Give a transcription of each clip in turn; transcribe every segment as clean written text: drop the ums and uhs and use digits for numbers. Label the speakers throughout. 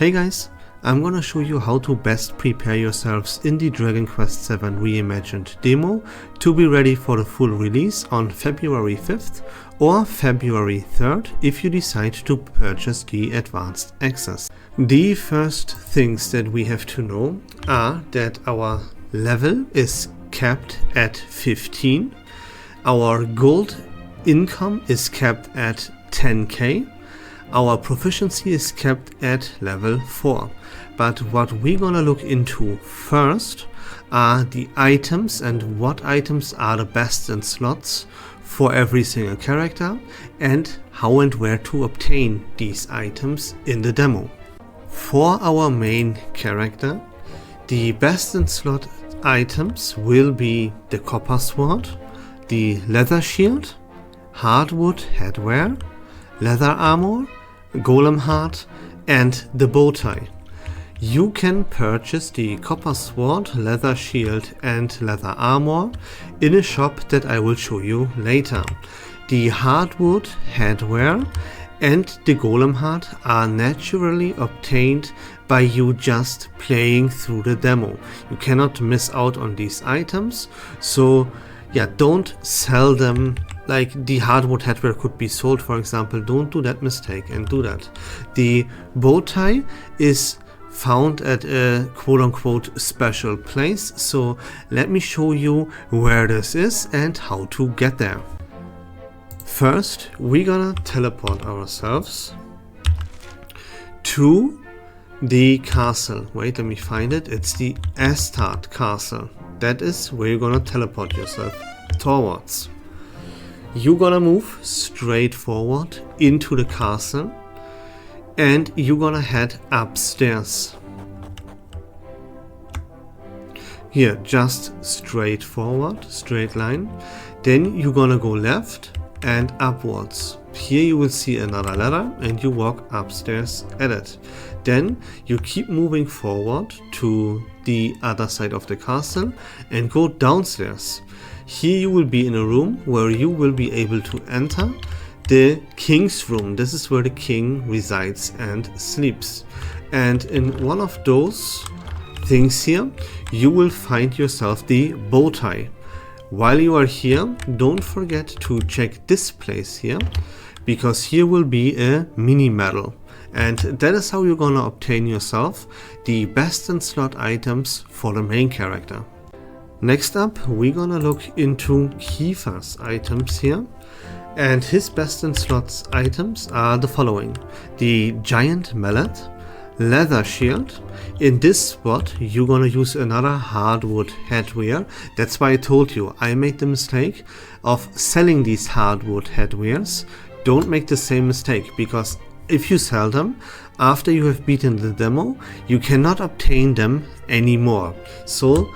Speaker 1: Hey guys, I'm gonna show you how to best prepare yourselves in the Dragon Quest VII Reimagined demo to be ready for the full release on February 5th or February 3rd if you decide to purchase the Advanced Access. The first things that we have to know are that our level is capped at 15, our gold income is capped at 10k, our proficiency is kept at level 4. But what we're gonna look into first are the items and what items are the best in slots for every single character and how and where to obtain these items in the demo. For our main character, the best in slot items will be the copper sword, the leather shield, hardwood headwear, leather armor, golem heart and the bow tie. You can purchase the copper sword, leather shield and leather armor in a shop that I will show you later. The hardwood headwear and the golem heart are naturally obtained by you just playing through the demo. You cannot miss out on these items, so yeah, don't sell them. Like the hardwood headwear could be sold, for example. Don't do that mistake and do that. The bow tie is found at a quote-unquote special place, so let me show you where this is and how to get there. First, we're gonna teleport ourselves to the castle. Wait, let me find it. It's the Astart castle. That is where you're gonna teleport yourself towards. You're gonna move straight forward into the castle and you're gonna head upstairs. Here, just straight forward, straight line. Then you're gonna go left and upwards. Here you will see another ladder and you walk upstairs at it. Then you keep moving forward to the other side of the castle and go downstairs. Here you will be in a room where you will be able to enter the king's room. This is where the king resides and sleeps. And in one of those things here, you will find yourself the bow tie. While you are here, don't forget to check this place here, because here will be a mini medal. And that is how you're gonna obtain yourself the best in slot items for the main character. Next up, we're gonna look into Kiefer's items here. And his best in slots items are the following: the giant mallet, leather shield. In this spot, you're gonna use another hardwood headwear. That's why I told you, I made the mistake of selling these hardwood headwears. Don't make the same mistake, because if you sell them after you have beaten the demo, you cannot obtain them anymore. So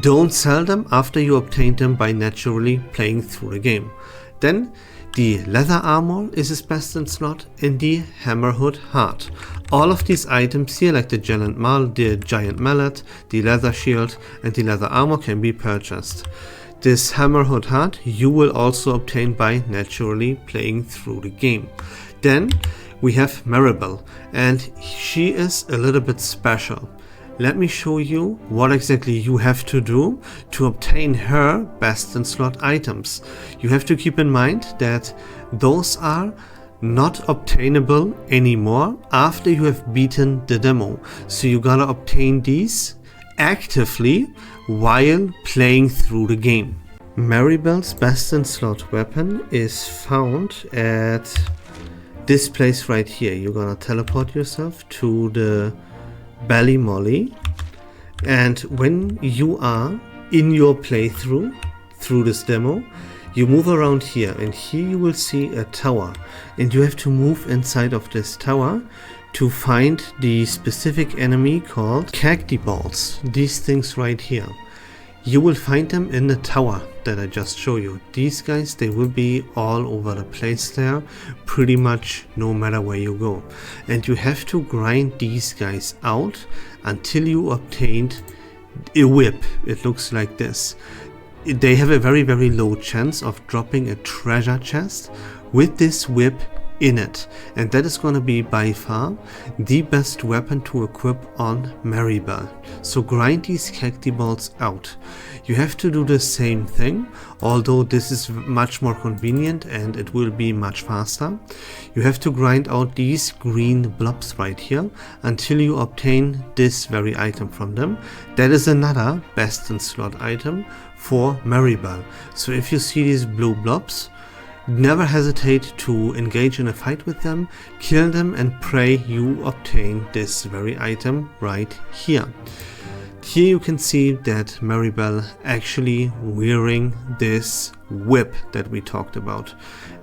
Speaker 1: don't sell them after you obtain them by naturally playing through the game. Then the leather armor is his best in slot and the hammerhood heart. All of these items here, like the giant mallet, the leather shield and the leather armor, can be purchased. This hammerhood heart you will also obtain by naturally playing through the game. Then we have Maribel, and she is a little bit special. Let me show you what exactly you have to do to obtain her best in slot items. You have to keep in mind that those are not obtainable anymore after you have beaten the demo. So you gotta obtain these actively while playing through the game. Maribel's best in slot weapon is found at this place right here. You're gonna teleport yourself to the Belly Molly, and when you are in your playthrough through this demo, you move around here, and here you will see a tower, and you have to move inside of this tower to find the specific enemy called cacti balls. These things right here, you will find them in the tower that I just showed you. These guys, they will be all over the place there, pretty much no matter where you go. And you have to grind these guys out until you obtained a whip. It looks like this. They have a very, very low chance of dropping a treasure chest. With this whip, in it, and that is going to be by far the best weapon to equip on Maribel. So grind these cacti balls out. You have to do the same thing, although this is much more convenient and it will be much faster. You have to grind out these green blobs right here until you obtain this very item from them. That is another best in slot item for Maribel. So if you see these blue blobs, never hesitate to engage in a fight with them, kill them, and pray you obtain this very item right here. Here you can see that Maribel actually wearing this whip that we talked about,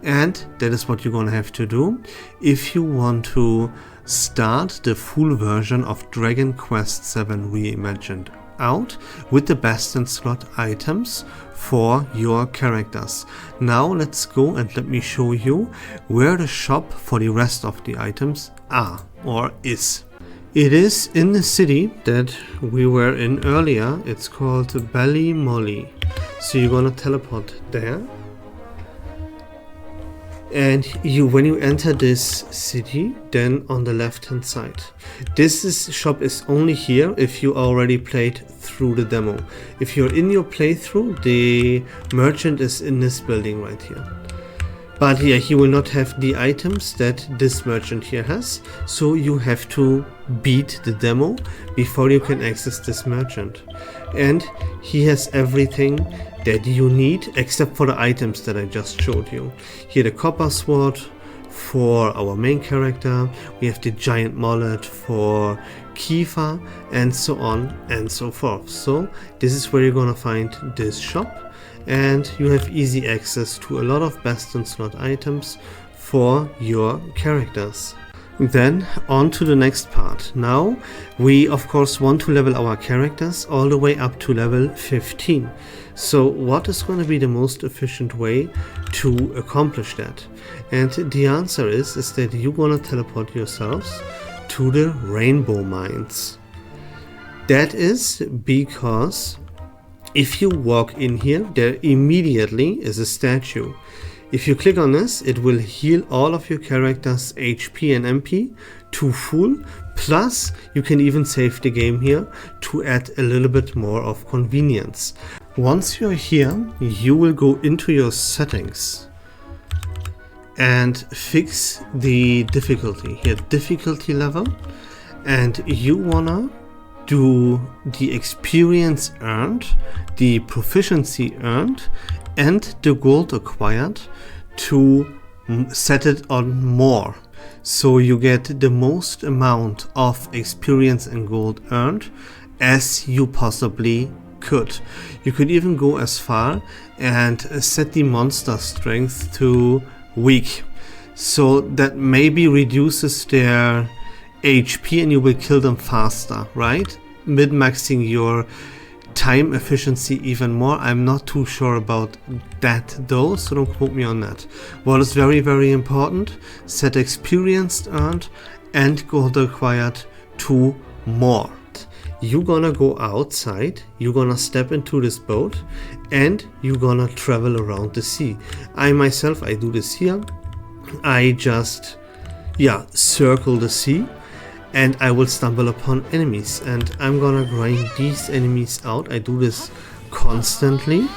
Speaker 1: and that is what you're gonna have to do if you want to start the full version of Dragon Quest VII Reimagined out with the best in slot items for your characters. Now let's go and let me show you where the shop for the rest of the items are or is. It is in the city that we were in earlier. It's called Ballymolly. So you're gonna teleport there. And when you enter this city, then on the left hand side. This shop is only here if you already played through the demo. If you're in your playthrough, the merchant is in this building right here. But yeah, he will not have the items that this merchant here has, so you have to beat the demo before you can access this merchant. And he has everything that you need except for the items that I just showed you. Here the copper sword for our main character, we have the giant mallet for Kiefer, and so on and so forth. So this is where you're gonna find this shop, and you have easy access to a lot of best in slot items for your characters. Then on to the next part. Now we of course want to level our characters all the way up to level 15. So what is going to be the most efficient way to accomplish that? And the answer is that you're going to teleport yourselves to the rainbow mines. That is because if you walk in here, there immediately is a statue. If you click on this, it will heal all of your characters' HP and MP to full, plus you can even save the game here to add a little bit more of convenience. Once you're here, you will go into your settings and fix the difficulty here, difficulty level, and you wanna do the experience earned, the proficiency earned, and the gold acquired to set it on more, so you get the most amount of experience and gold earned as you possibly could. You could even go as far and set the monster strength to weak, so that maybe reduces their HP and you will kill them faster, right? Mid-maxing your time efficiency even more. I'm not too sure about that though, so don't quote me on that. What is very, very important, set experience earned and gold acquired to more. You're gonna go outside, you're gonna step into this boat, and you're gonna travel around the sea. I myself, I do this here. I just, circle the sea, and I will stumble upon enemies, and I'm gonna grind these enemies out. I do this constantly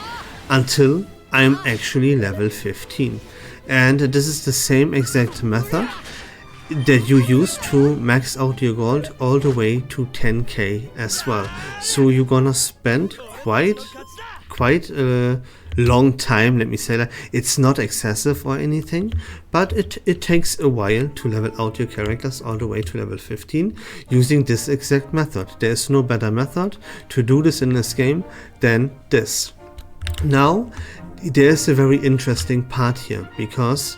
Speaker 1: until I'm actually level 15. And this is the same exact method that you use to max out your gold all the way to 10k as well. So you're gonna spend quite a long time, let me say that. It's not excessive or anything, but it takes a while to level out your characters all the way to level 15 using this exact method. There's no better method to do this in this game than this. Now there's a very interesting part here, because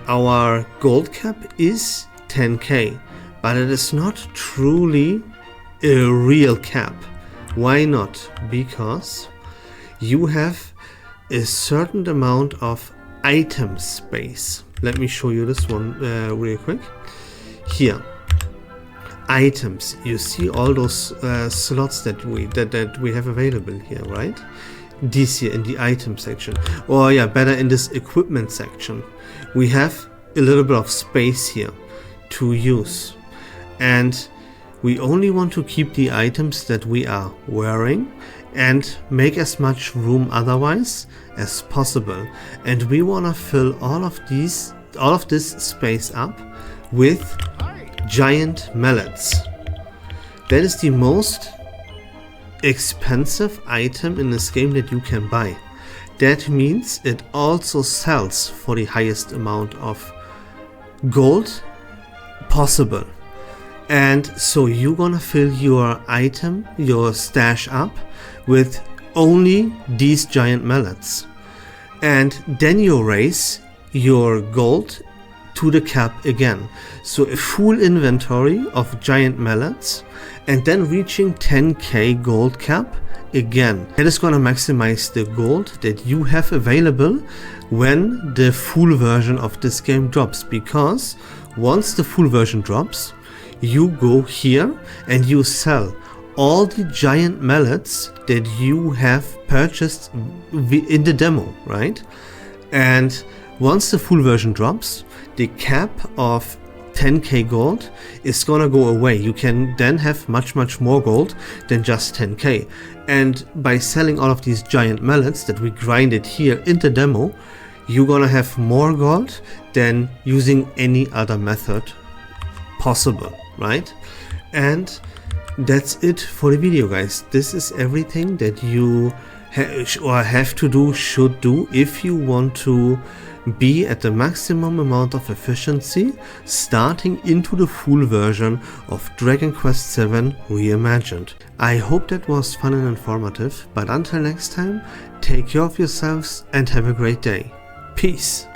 Speaker 1: our gold cap is 10k, but it is not truly a real cap. Why not? Because you have a certain amount of item space. Let me show you this one real quick. Here, items. You see all those slots that we have available here, right? These here in the item section, or better in this equipment section. We have a little bit of space here to use, and we only want to keep the items that we are wearing and make as much room otherwise as possible. And we want to fill all of this space up with giant mallets. That is the most expensive item in this game that you can buy. That means it also sells for the highest amount of gold possible. And so you're gonna fill your item, your stash up with only these giant mallets. And then you raise your gold to the cap again. So a full inventory of giant mallets, and then reaching 10k gold cap again. That is gonna maximize the gold that you have available when the full version of this game drops, because once the full version drops, you go here and you sell all the giant mallets that you have purchased in the demo, right? And once the full version drops, the cap of 10k gold is gonna go away. You can then have much more gold than just 10k. And by selling all of these giant mallets that we grinded here in the demo, you're gonna have more gold than using any other method possible, right? And that's it for the video, guys. This is everything that you have to do, should do, if you want to be at the maximum amount of efficiency starting into the full version of Dragon Quest VII Reimagined. I hope that was fun and informative, but until next time, take care of yourselves and have a great day. Peace.